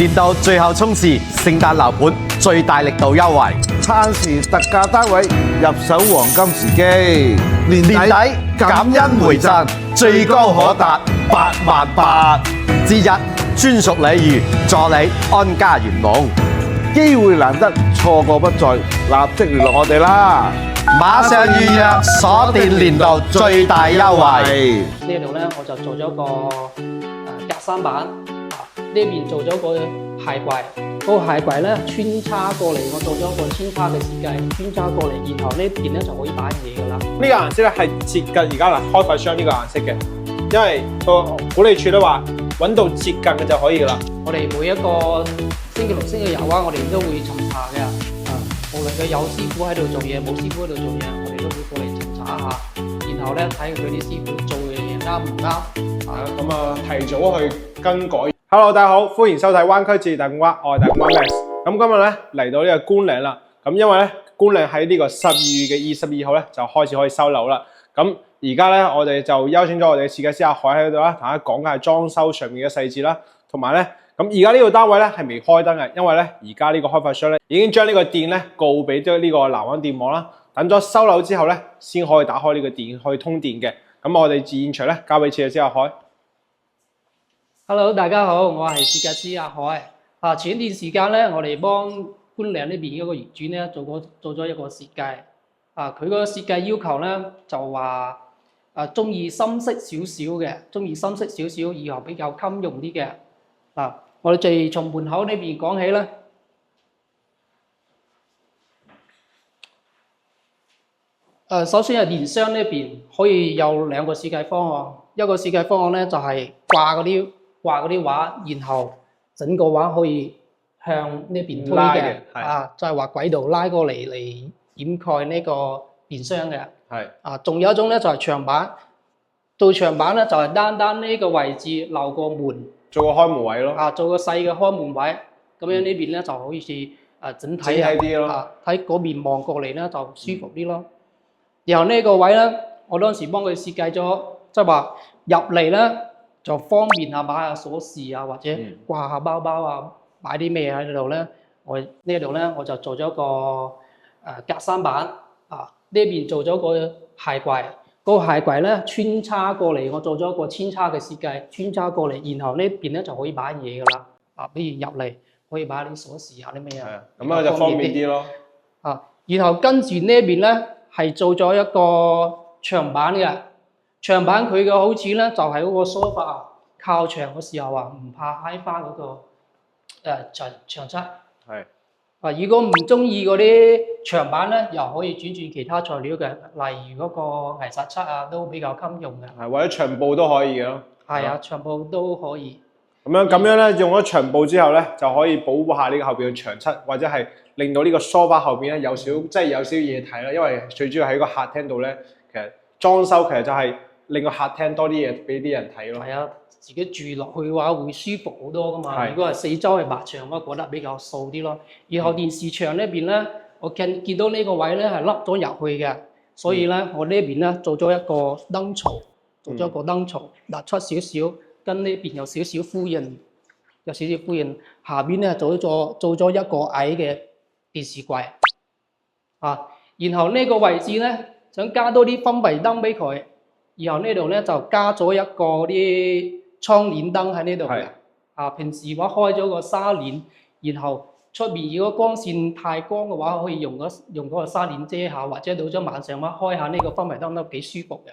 年度最後衝刺，聖誕樓盤最大力度優惠，撐時特價單位入手黃金時機，年底感恩回贈最高可達88000之一，專屬禮遇助你安家圓夢。機會難得，錯過不再，立即聯絡我哋啦！馬上預約，鎖定年度最大優惠。呢度咧我就做咗個隔山板，呢邊做咗個鞋櫃，個鞋櫃咧穿插過嚟，我做咗個穿插嘅設計，穿插過嚟，然後呢邊咧就可以擺嘢噶啦。呢個顏色咧係接近而家嗱開發商呢個顏色嘅，因為個管理處都話揾到接近嘅就可以噶啦。我哋每一個星期六、星期日我哋都會巡查嘅，無論佢有師傅喺度做嘢，冇師傅喺度做嘢，我哋都會過嚟巡查一下，然後咧睇佢啲師傅做嘅嘢啱唔啱。咁啊提早去更改。Hello， 大家好，歡迎收睇灣區治大公灣，我係大公灣 Max。咁今日咧嚟到呢個官嶺啦，咁因為咧官嶺喺呢個12月嘅22號咧就開始可以收樓啦。咁而家咧我哋就邀請咗我哋嘅設計師阿海喺度啦，同大家講下裝修上面嘅細節啦，同埋咧咁而家呢個單位咧係未開燈嘅，因為咧而家呢個開發商咧已經將呢個電咧告俾咗呢個南灣電網啦，等咗收樓之後咧先可以打開呢個電去通電嘅。咁我哋現場咧交俾設計師阿海。Hello， 大家好，我係設計師阿海。前段時間咧，我哋幫官嶺呢邊嗰個業主咧做咗一個設計。佢個設計要求咧就話中意深色少少嘅，中意深色少少，以後比較襟用啲嘅。我哋就從門口呢邊講起啦。首先係電箱呢邊可以有兩個設計方案，一個設計方案咧就係掛嗰啲畫，然後整個畫可以向呢邊推嘅，就係話軌道拉過嚟掩蓋呢個電箱嘅。係。仲有一種咧就係長板，做長板咧就係單單呢個位置留個門，做個開門位咯。做個細嘅開門位，咁樣呢邊咧就好似整體啲咯。喺嗰邊望過嚟咧就舒服啲咯。然後呢個位咧，我當時幫佢設計咗，即係話入嚟咧就方便下擺下鎖匙啊，或者掛下包包啊，擺啲咩喺度咧。我呢度咧我就做咗個隔山板，呢邊做咗個鞋櫃，個鞋櫃咧穿插過嚟，我做咗個穿插嘅設計，穿插過嚟，然後呢邊咧就可以擺嘢噶啦。比如入嚟可以擺啲鎖匙啊啲咩啊，咁就方便啲咯。然後跟住呢邊咧係做咗一個長板嘅。長板佢嘅好處咧，就係嗰個梳化靠牆嘅時候唔怕揩花嗰個牆漆。係。如果唔中意嗰啲長板咧，又可以轉其他材料嘅，例如嗰個泥沙漆都比較襟用嘅。或者牆布都可以嘅咯。係牆布都可以。咁樣咧，用咗牆布之後咧，就可以保護下呢個後邊嘅牆漆，或者係令到呢個梳化後邊咧有少嘢睇啦。因為最主要喺個客廳度咧，其實裝修其實就係令個客廳多啲嘢俾啲人睇咯。係自己住落去嘅話會舒服好多噶嘛。如果係四周係白牆，我覺得比較掃啲咯。然後電視牆呢邊咧，我見到呢個位咧係凹咗入去嘅，所以咧我呢邊咧做咗一個燈槽，突出少少，跟呢邊有少少呼應，下邊咧做咗一個矮嘅電視櫃。然後呢個位置咧想加多啲氛圍燈俾佢。然後呢度咧就加咗一個啲窗簾燈喺呢度嘅。平時話開咗個紗簾，然後出面如果光線太光嘅話，可以用嗰個紗簾遮下，或者到咗晚上開下呢個氛圍燈都幾舒服嘅。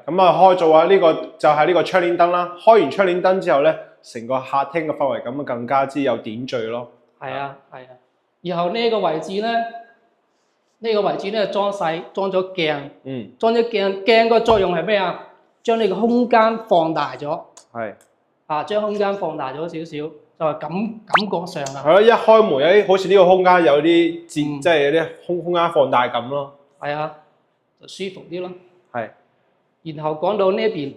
咁開做下呢個就係呢個窗簾燈啦。開完窗簾燈之後咧，成個客廳嘅氛圍感更加之有點綴咯。然後呢個位置咧，裝咗鏡，裝咗鏡個作用係咩啊？將呢個空間放大咗，將空間放大咗少少，就係感覺上啊。係咯，一開門好似呢個空間有啲即係有啲空間放大感咯。就舒服啲咯。然後講到呢邊，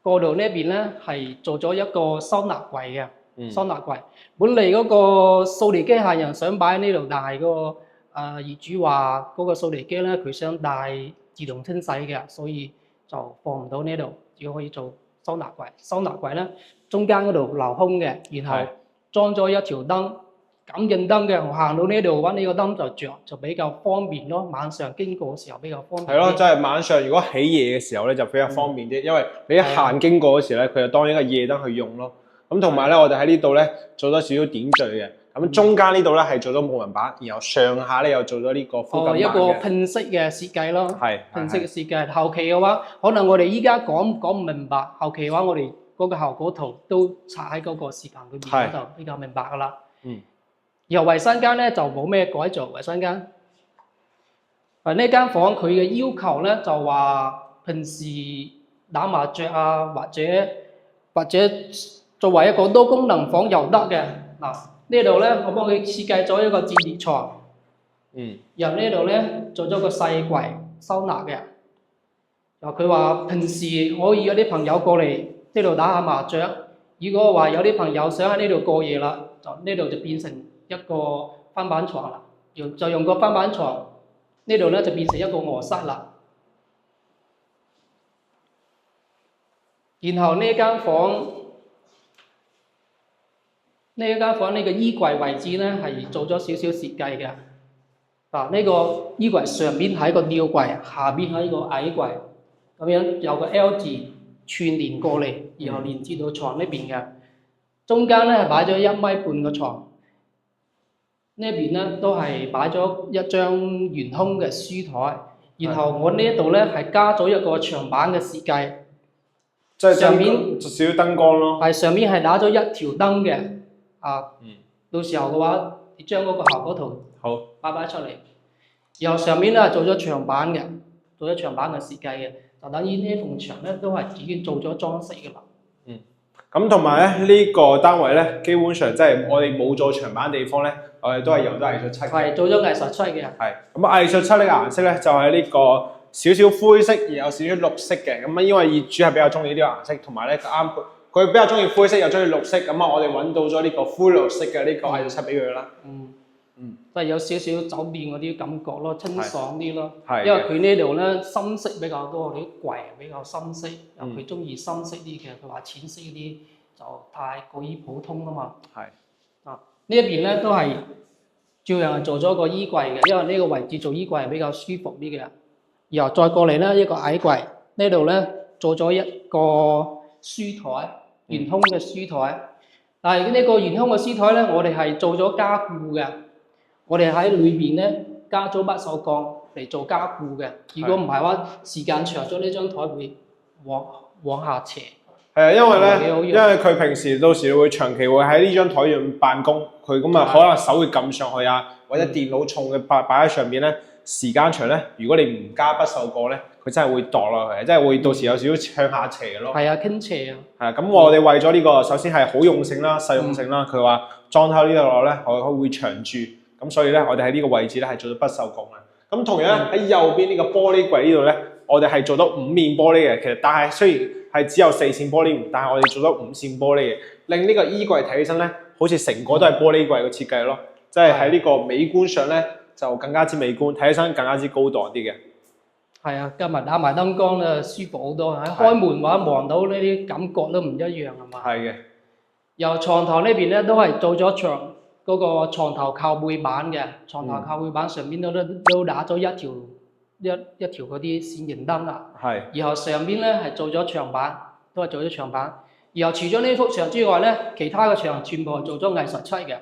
過道呢邊咧係做咗一個收納櫃嘅，收納櫃。本嚟嗰個掃地機械人想擺喺呢度，但係個業主話嗰個掃地機咧佢想帶自動清洗嘅，所以就放唔到呢度，只可以做收納櫃。收納櫃咧中間嗰度留空嘅，然後裝咗一條燈，感應燈嘅。我行到呢度嘅話，呢個燈就着，就比較方便咯。晚上經過嘅時候比較方便。係咯，即係晚上如果起夜嘅時候咧，就比較方便啲，因為你一行經過嗰時咧，佢就當一個夜燈去用咯。咁同埋咧，我哋喺呢度咧做咗少少點綴嘅。咁中間呢度咧係做咗木紋板，然後上下咧又做咗呢個呼吸板嘅。一個拼色嘅設計咯，係拼色嘅設計。後期嘅話，可能我哋依家講唔明白，後期嘅話我哋嗰個效果圖都插喺嗰個視頻裏邊嗰度比較明白噶啦。然後衞生間咧就冇咩改造，衞生間。呢間房佢嘅要求咧就話平時打麻雀啊，或者作為一個多功能房又得嘅嗱。呢度咧，我幫佢設計咗一個折疊床，然後呢度咧做咗個細櫃收納嘅。然後佢話平時可以有啲朋友過嚟呢度打下麻雀，如果話有啲朋友想喺呢度過夜啦，就呢度就變成一個翻板床啦，就用個翻板床，呢度咧就變成一個臥室啦。然後呢間房。呢個衣櫃位置咧係做咗少少設計嘅。呢個衣櫃上邊係一個吊櫃，下邊係一個矮櫃，咁樣有個 L 字串連過嚟，然後連接到床呢邊嘅。中間咧係擺咗1米半嘅床，呢邊咧都係擺咗一張圓空嘅書台，然後我呢一度咧係加咗一個長板嘅設計，即係上面少少燈光咯。係上面係打咗一條燈嘅。到時候嘅話，你將嗰個效果圖擺出嚟，然後上面咧做咗長板嘅，做咗長板嘅設計嘅，就等於呢埲牆咧都係已經做咗裝飾嘅啦。咁同埋咧呢個單位咧，基本上即係我哋冇做長板地方咧，我哋都係油咗藝術漆。係做咗藝術漆嘅。係咁藝術漆呢個顏色咧，就係呢個少少灰色，而有少少綠色嘅。咁因為業主係比較中意呢個顏色，同埋咧啱佢比較中意灰色又中意綠色，咁我哋揾到咗呢個灰綠色嘅呢個藝術漆俾佢啦。都係有少少酒店嗰啲感覺咯，清爽啲咯。因為佢呢度咧深色比較多，啲櫃比較深色，佢中意深色啲嘅，佢話淺色啲就太過於普通啊嘛。呢一邊咧都係照樣係做咗個衣櫃嘅，因為呢個位置做衣櫃係比較舒服啲嘅。然後再過嚟咧一個矮櫃，呢度咧做咗一個書台。圓空嘅書台，但係呢個圓空嘅書台咧，我哋係做咗加固嘅。我哋喺裏邊咧加咗不鏽鋼嚟做加固嘅。如果唔係話，時間長咗呢張台會往下斜。係啊，因為咧，因為佢平時到時會長期會喺呢張台上辦公，佢咁啊可能手會撳上去啊，或者電腦重嘅擺喺上邊咧，時間長咧，如果你唔加不鏽鋼咧，佢真係會墮落去，真係會到時有少少向下斜嘅咯。係啊，傾斜啊。係啊，咁我哋為咗呢個，首先係好用性啦、實用性啦。佢話裝喺呢度落咧，佢會長住，咁所以咧，我哋喺呢個位置咧係做咗不鏽鋼嘅。咁同樣喺右邊呢個玻璃櫃呢度咧，我哋係做到5面玻璃嘅。其實但係雖然係只有4線玻璃，但係我哋做咗5線玻璃嘅，令呢個衣櫃睇起身咧，好似成個都係玻璃櫃嘅設計咯。即係喺呢個美觀上咧，就更加之美觀，睇起身更加之高檔啲嘅。係啊，加埋打埋燈光咧，舒服好多。喺開門嘅話望到呢啲感覺都唔一樣係嘛？係嘅。由床頭呢邊咧都係做咗嗰個床頭靠背板嘅，床頭靠背板上邊都打咗一條嗰啲線形燈啦。係。然後上邊咧係做咗牆板，都係做咗牆板。然後除咗呢幅牆之外咧，其他嘅牆全部係做咗藝術漆嘅。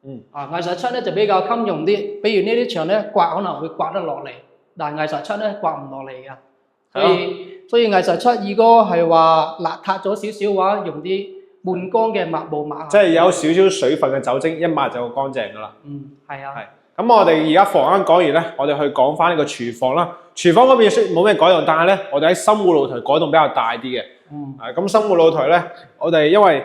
藝術漆咧就比較襟用啲，比如呢啲牆咧刮可能會刮得落嚟。但係藝術漆咧刮唔落嚟嘅，所以藝術漆如果係話邋遢咗少少嘅話，用啲悶乾嘅抹布抹下。即係有少少水分嘅酒精一抹就乾淨㗎啦。係啊。係。咁我哋而家房間講完咧，我哋去講翻呢個廚房啦。廚房嗰邊雖然冇咩改動，但係咧我哋喺生活露台改動比較大啲嘅。咁生活露台咧，我哋因為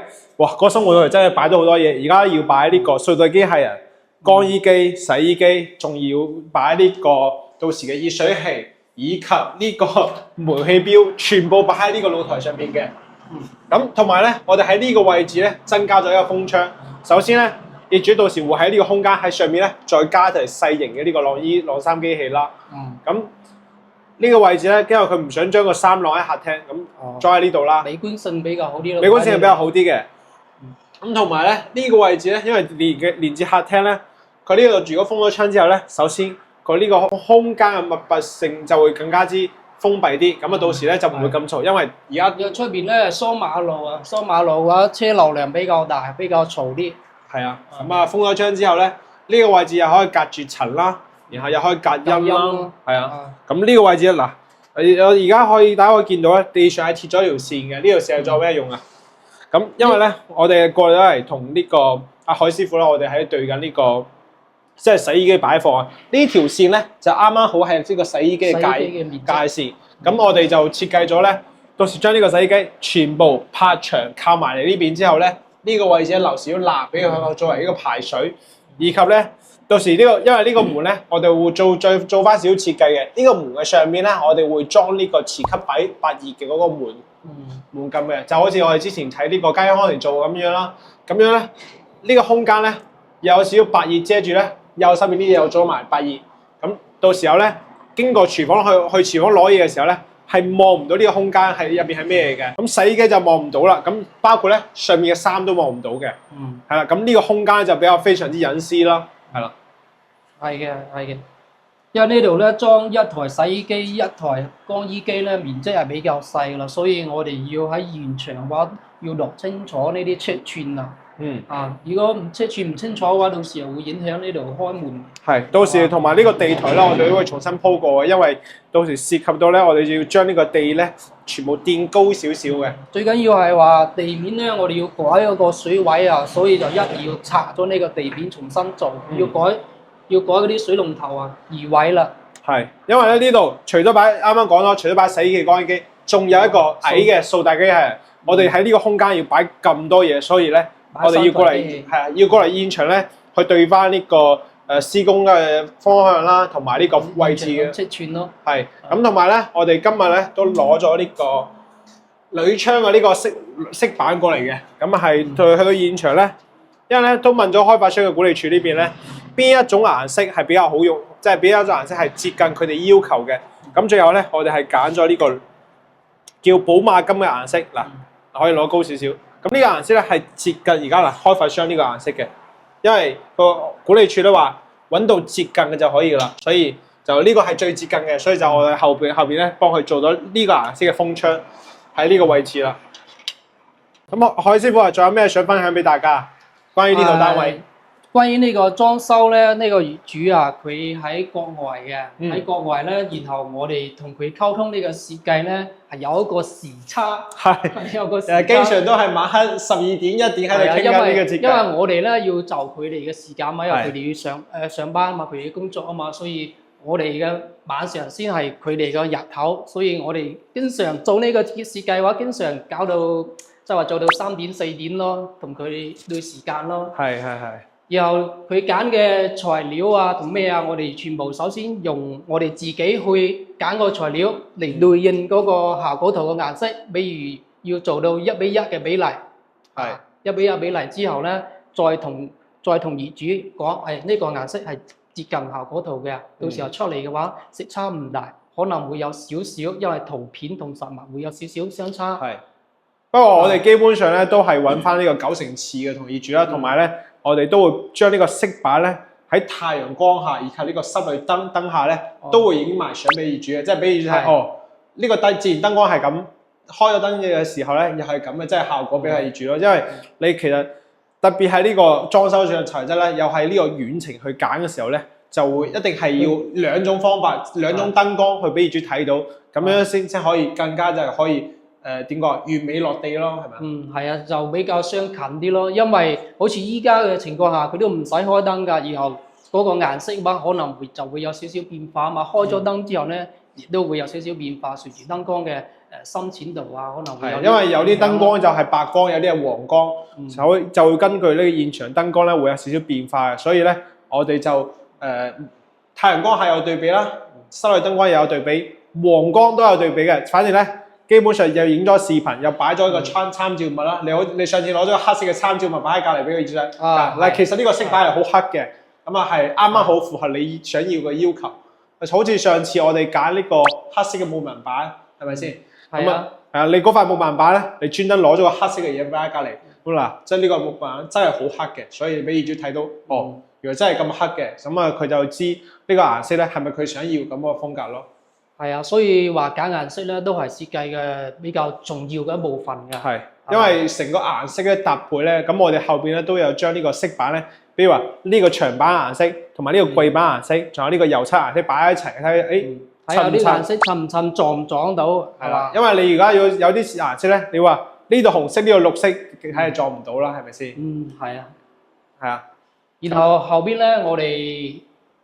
個生活露台真係擺咗好多嘢，而家要擺呢個掃地機械人、乾衣機、洗衣機，仲要擺呢個到時嘅熱水器以及呢個煤氣錶，全部擺喺呢個露台上邊嘅。咁同埋咧，我哋喺呢個位置咧增加咗一個風窗。首先咧，業主到時會喺呢個空間喺上面咧再加台細型嘅呢個晾衫機器啦。咁呢個位置咧，因為佢唔想將個衫晾喺客廳，咁裝喺呢度啦。美觀性比較好啲咯。美觀性係比較好啲嘅。咁同埋咧，呢個位置咧，因為連接客廳咧，佢呢度如果封咗窗之後咧，首先佢呢個空間嘅密閉性就會更加之封閉啲，咁啊到時咧就唔會咁嘈，因為而家出邊咧疏馬路啊，疏馬路嘅話車流量比較大，比較嘈啲。係啊，咁啊封咗窗之後咧，呢個位置又可以隔住塵啦，然後又可以隔音啦，係啊。咁呢個位置嗱，我而家大家可以見到咧，地上係貼咗條線嘅，呢條線係做咩用啊？咁因為咧，我哋過嚟同呢個阿海師傅啦，我哋喺對緊呢個即係洗衣機擺放啊。呢條線咧就啱啱好係呢個洗衣機嘅界線。咁我哋就設計咗咧，到時將呢個洗衣機全部拍牆靠埋嚟呢邊之後咧，呢個位置留少罅俾佢作為一個排水，以及咧到時呢個因為呢個門咧，我哋會再做翻少少設計嘅。呢個門嘅上面咧，我哋會裝呢個磁吸擺8熱嘅嗰個門禁嘅，就好似我哋之前睇呢個家康嚟做咁樣啦。咁樣咧，呢個空間咧有少少8熱遮住咧，右手邊呢啲又做埋8熱。咁到時候咧，經過廚房去廚房攞嘢嘅時候咧，係望唔到呢個空間係入邊係咩嚟嘅。咁洗衣機就望唔到啦。咁包括咧上面嘅衫都望唔到嘅。係啦。咁呢個空間就比較非常之隱私啦。係啦。係嘅，係嘅。因為呢度咧裝一台洗衣機、一台乾衣機咧，面積係比較細啦，所以我哋要喺現場嘅話，要落清楚呢啲尺寸啊。如果尺寸唔清楚嘅話，到時候會影響呢度開門。係，到時同埋呢個地台啦，我哋都會重新鋪過嘅，因為到時涉及到咧，我哋要將呢個地咧全部墊高少少嘅。最緊要係話地面咧，我哋要改嗰個水位啊，所以就一定要拆咗呢個地面重新做，要改嗰啲水龍頭啊移位啦。係，因為咧呢度除咗擺啱啱講咗，除咗擺洗衣機、乾衣機，仲有一個矮嘅掃大機係，我哋喺呢個空間要擺咁多嘢，所以咧我哋要過嚟要過嚟現場咧去對翻呢個施工嘅方向啦，同埋呢個位置嘅尺寸咯。係，咁同埋咧，我哋今日咧都攞咗呢個鋁窗嘅呢個飾板過嚟嘅，咁啊係去到現場咧，因為咧都問咗開發商嘅管理處呢邊咧，邊一種顏色係比較好用，即係邊一種顏色係接近佢哋要求嘅。咁最後咧，我哋係揀咗呢個叫寶馬金嘅顏色，嗱可以攞高少少。咁呢個顏色咧係接近而家開發商呢個顏色嘅，因為個管理處都話揾到接近嘅就可以噶啦，所以就呢個係最接近嘅，所以就我哋後邊咧幫佢做咗呢個顏色嘅風窗喺呢個位置啦。咁海師傅啊，仲有咩想分享俾大家？關於呢套單位，關於呢個裝修咧，呢個業主啊，佢喺國外嘅，喺國外咧，然後我哋同佢溝通呢個設計咧，係有一個時差，有個時差，經常都係晚黑12點1點喺度傾緊呢個設計。因為我哋咧要就佢哋嘅時間嘛，因為佢哋要上班嘛，佢哋要工作啊嘛，所以我哋嘅晚上先係佢哋嘅日頭，所以我哋經常做呢個設計嘅話，經常搞到即係話做到3點4點咯，同佢哋對時間咯。係。然後佢揀嘅材料啊同咩啊，我哋全部首先用我哋自己去揀個材料嚟對應嗰個效果圖嘅顏色，比如要做到1比1嘅比例，係1比1比例之後咧，再同業主講，呢個顏色係接近效果圖嘅，到時候出嚟嘅話色差唔大，可能會有少少，因為圖片同實物會有少少相差。係，不過我哋基本上咧都係揾翻呢個9成次嘅同業主啦，同埋咧。我哋都會將呢個飾板咧喺太陽光下以及呢個室內燈下咧，都會影埋相俾業主嘅，即係俾業主睇。呢個自然燈光係咁，開咗燈嘅時候咧又係咁嘅，即係效果俾下業主咯。因為你其實特別喺呢個裝修上嘅材質咧，又係呢個遠程去揀嘅時候咧，就會一定係要兩種方法、兩種燈光去俾業主睇到，咁樣先可以更加就係可以。點講完美落地咯，係咪？係啊，就比較相近啲咯。因為好似依家嘅情況下，佢都唔使開燈㗎，然後嗰個顏色話可能就會有少少變化嘛。開咗燈之後咧，亦都會有少少變化，隨住燈光嘅深淺度啊，可能會有。因為有啲燈光就係白光，有啲係黃光，就會根據呢個現場燈光咧會有少少變化嘅。所以咧，我哋就太陽光係有對比啦，室內燈光又有對比，黃光都有對比嘅。反正咧。基本上又影咗視頻，又擺咗一個參照物啦。你上次攞咗個黑色嘅參照物擺喺隔離俾佢睇。嗱，其實呢個色板係好黑嘅，咁啊係啱啱好符合你想要嘅要求。好似上次我哋揀呢個黑色嘅木紋板，係咪先？係啊，係啊，你嗰塊木紋板咧，你專登攞咗個黑色嘅嘢擺喺隔離，咁嗱，即係呢個木板真係好黑嘅，所以俾業主睇到，哦，原來真係咁黑嘅，咁啊佢就知呢個顏色咧係咪佢想要咁個風格咯。係啊，所以話揀顏色咧都係設計嘅比較重要嘅一部分㗎。係，因為成個顏色嘅搭配咧，咁我哋後邊咧都有將呢個色板咧，比如話呢個長板顏色同埋呢個貴板顏色，仲有呢個油漆顏色擺喺一齊，睇下睇下啲顏色襯唔襯，撞唔撞到係嘛？因為你而家要有啲顏色咧，你話呢度紅色，呢度綠色，梗係撞唔到啦，係咪先？係啊，係啊。然後後邊咧，我哋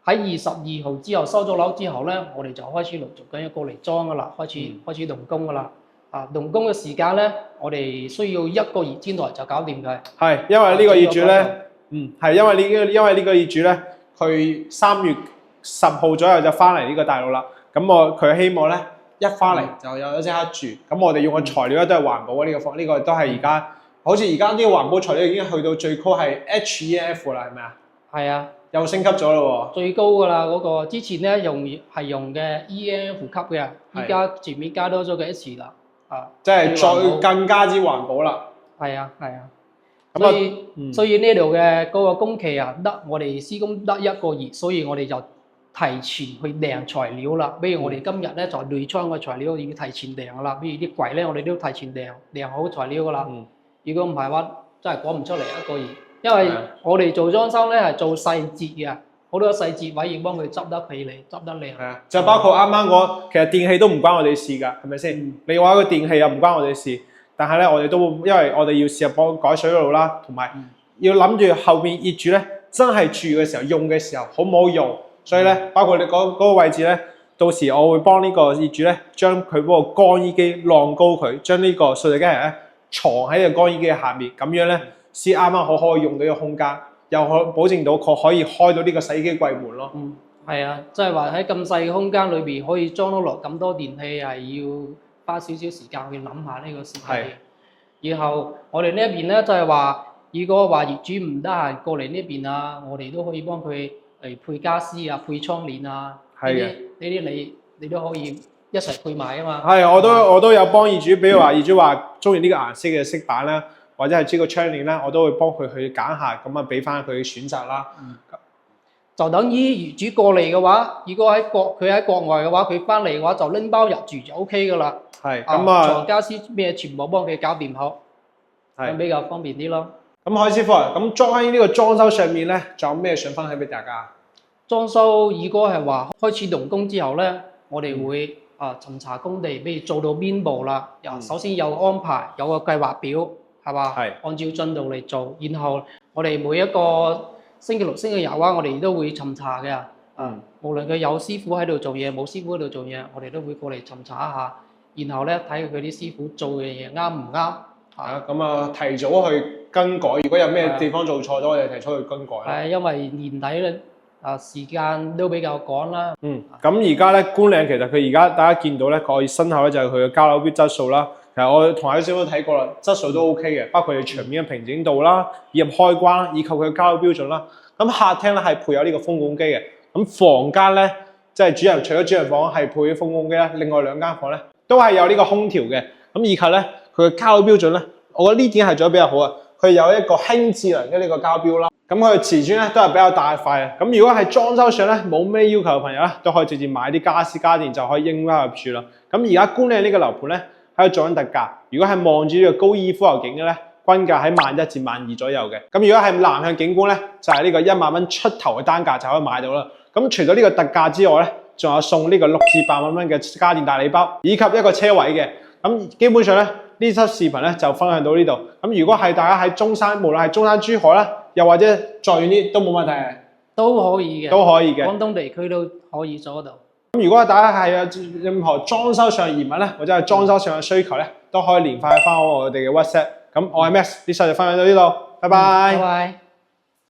喺22號之後收咗樓之後咧，我哋就開始陸續咁樣過嚟裝噶啦，開始動工噶啦。動工嘅時間咧，我哋需要1個月之內就搞掂佢。係，因為呢個業主咧，係因為呢個業主咧，佢3月10號左右就翻嚟呢個大陸啦。咁佢希望咧一翻嚟就有即刻住。咁我哋用嘅材料咧都係環保嘅，呢個都係而家，好似而家呢個環保材料已經去到最高係 HEF 啦，係咪啊？係啊。又升級咗咯喎！最高㗎啦，嗰個之前咧用嘅 ENF 級嘅，依家前面加多咗個 H 啦，即係再更加之環保啦。係啊，所以呢度嘅嗰個工期啊，我哋施工得1個月，所以我哋就提前去訂材料啦。比如我哋今日咧就內窗嘅材料已經提前訂㗎啦，比如啲櫃咧我哋都提前訂好材料㗎啦。如果唔係話，真係講唔出嚟1個月。因為我哋做裝修咧係做細節嘅，好多細節位要幫佢執得起嚟，執得靚。係啊，就包括啱啱嗰，其實電器都唔關我哋事㗎，係咪先？你話個電器又唔關我哋事，但係咧我哋都會，因為我哋要試下幫改水路啦，同埋要諗住後邊業主咧真係住嘅時候用嘅時候好唔好用，所以咧包括你嗰個位置咧，到時我會幫呢個業主咧將佢嗰個乾衣機晾高佢，將呢個掃地機器人咧藏喺個乾衣機嘅下面，咁樣咧。先啱啱好可以用到呢個空間，又可保證到佢可以開到呢個洗衣機櫃門咯。係啊，即係話喺咁細嘅空間裏邊可以裝到落咁多電器，係要花少少時間去諗下呢個事情。然後我哋呢一邊咧就係話，如果話業主唔得閒過嚟呢邊啊，我哋都可以幫佢嚟配家私啊、配窗簾啊，呢啲你都可以一齊配埋啊嘛。係，我都有幫業主，比如話業主話中意呢個顏色嘅色板啦。或者係呢個窗簾啦，我都會幫佢去揀下，咁啊俾翻佢選擇啦。就等於業主過嚟嘅話，如果佢喺國外嘅話，佢翻嚟嘅話就拎包入住就 OK 噶啦。係咁床家私咩全部幫佢搞掂好，咁比較方便啲咯。咁海師傅啊，咁關於呢個裝修上面咧，仲有咩想分享俾大家？裝修如果係話開始動工之後咧，我哋會巡查工地，比如做到邊步啦，首先有安排，有個計劃表。係嘛？係按照進度嚟做，然後我哋每一個星期六、星期日我哋都會巡查嘅。無論佢有師傅喺度做嘢，冇師傅喺度做嘢，我哋都會過嚟巡查一下，然後咧睇佢啲師傅做嘅嘢啱唔啱。咁提早去更改，如果有咩地方做錯咗，我哋提早去更改。係因為年底咧時間都比較趕啦。咁而家咧觀嶺其實佢而家大家見到咧，佢生效咧就係佢嘅交樓標質素啦。其實我同阿師傅都睇過啦，質素都 OK 嘅，包括佢牆面嘅平整度啦，以及開關以及佢嘅交樓標準啦。咁客廳咧係配有呢個風管機嘅，咁房間咧即係主人除咗主人房係配風管機啦，另外2間房咧都係有呢個空調嘅。咁以及咧佢嘅交樓標準咧，我覺得呢點係做得比較好啊。佢有一個輕智能嘅呢個交標啦，咁佢嘅瓷磚咧都係比較大塊嘅。咁如果係裝修上咧冇咩要求嘅朋友咧，都可以直接買啲家私家電就可以應運入住啦。咁而家觀嶺呢個樓盤咧，喺度做緊特價，如果係望住呢個高爾夫球景嘅咧，均價喺11,000至12,000左右嘅。咁如果係南向景觀咧，就係呢個1萬蚊出頭嘅單價就可以買到啦。咁除咗呢個特價之外咧，仲有送呢個6至8萬蚊嘅家電大禮包，以及一個車位嘅。咁基本上咧，呢輯視頻咧就分享到呢度。咁如果係大家喺中山，無論係中山、珠海啦，又或者再遠啲都冇問題，都可以嘅，廣東地區都可以做得到。咁如果大家係有任何裝修上疑問咧，或者係裝修上嘅需求咧，都可以連返翻我哋嘅 WhatsApp。咁我係 Max，呢集就分享到呢度，拜拜。拜拜。